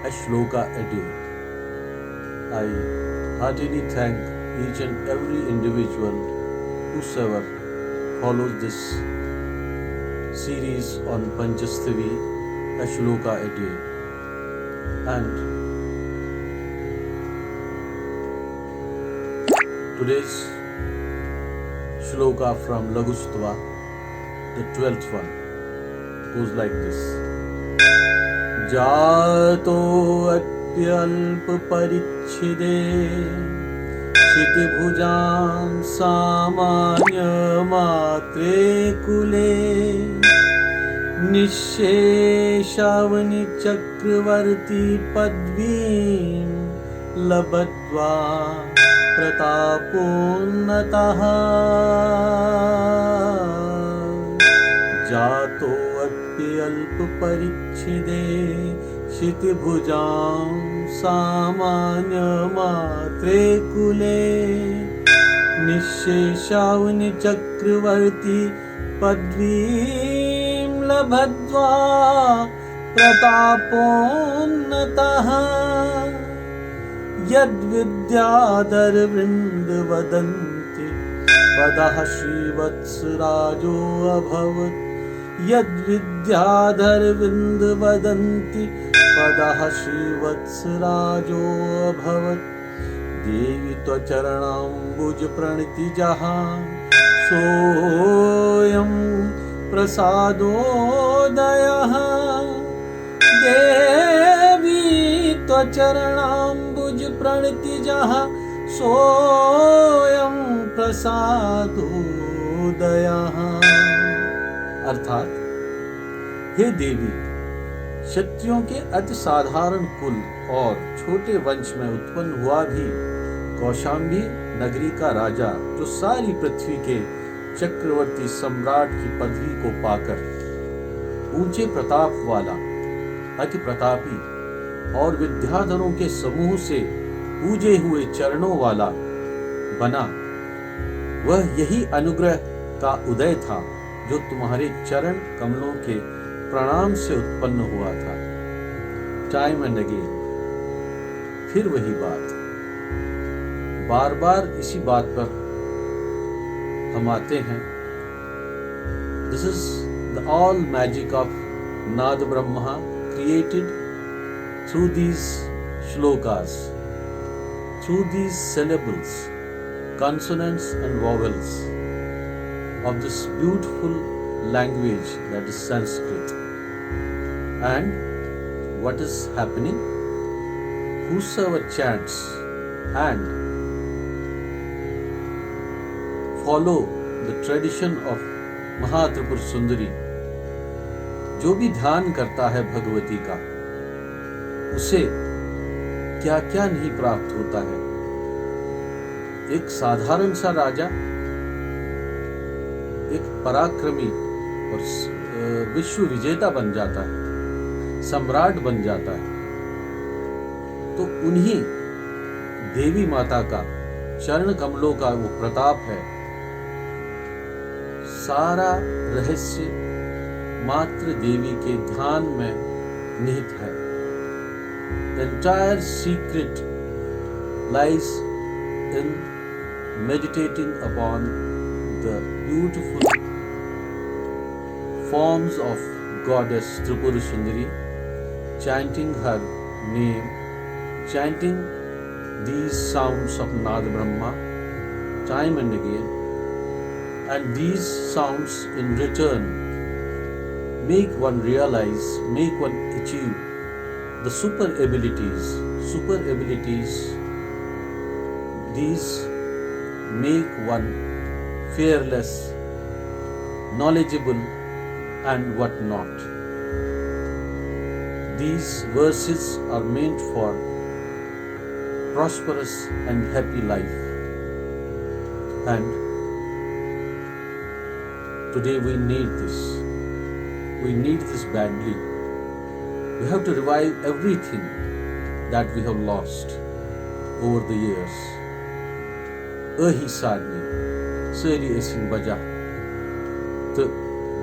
a shloka a day. I heartily thank each and every individual whosoever follows this series on Panchastavi, a shloka a day. And today's shloka from Laghustatva, the 12th one, goes like this. जातो अत्यल्प परिच्छिदे क्षितिभुजां सामान्य मात्रे कुले निःशेषावनि चक्रवर्ती पदवीं लब्ध्वा प्रतापोन्नतः जातो अल्प परिच्छिदे क्षितिभुजां सामान्य मात्रे कुले निःशेषावनि चक्रवर्ती पदवीं लब्ध्वा प्रतापोन्नतः यद्विद्याधरवृन्द वदन्ति पदः श्रीवत्सराजो अभवत् यद्विद्याधरवृन्द वदन्ति पदः श्रीवत्सराजो अभवत् देवी त्वचरणाम्बुज प्रणतिजः सोऽयं प्रसादोदयः देवी त्वचरणाम्बुज प्रणतिजः सोऽयं प्रसादोदयः। अर्थात, हे देवी, क्षत्रियों के अति साधारण कुल और छोटे वंश में उत्पन्न हुआ भी कौशाम्बी नगरी का राजा, जो सारी पृथ्वी के चक्रवर्ती सम्राट की पदवी को पाकर ऊंचे प्रताप वाला, अति प्रतापी और विद्याधरों के समूह से पूजे हुए चरणों वाला बना, वह यही अनुग्रह का उदय था जो तुम्हारे चरण कमलों के प्रणाम से उत्पन्न हुआ था। टाइम एंड अगेन, फिर वही बात, बार बार इसी बात पर हम आते हैं। This is the all magic of Naad Brahma created through these shlokas, through these syllables, consonants and vowels of this beautiful language that is Sanskrit. And what is happening? Whosoever chants and follow the tradition of Mahatripur Sundari, जो भी ध्यान करता है भगवती का, उसे क्या क्या नहीं प्राप्त होता है। एक साधारण सा राजा एक पराक्रमी और विश्व विजेता बन जाता है, सम्राट बन जाता है, तो उन्हीं देवी माता का चरण कमलों का वो प्रताप है। सारा रहस्य मात्र देवी के ध्यान में निहित है। The entire secret lies in meditating upon the beautiful forms of Goddess Tripura Sundari, chanting her name, chanting these sounds of Nada Brahma time and again, and these sounds in return make one realize, make one achieve the super abilities. These make one fearless, knowledgeable, and what not. These verses are meant for prosperous and happy life. And today we need this. We need this badly. We have to revive everything that we have lost over the years. Ahi sadni, sari esin baja, to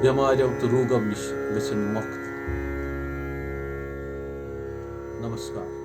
bemario to rugam nish gachin mokt. नमस्कार।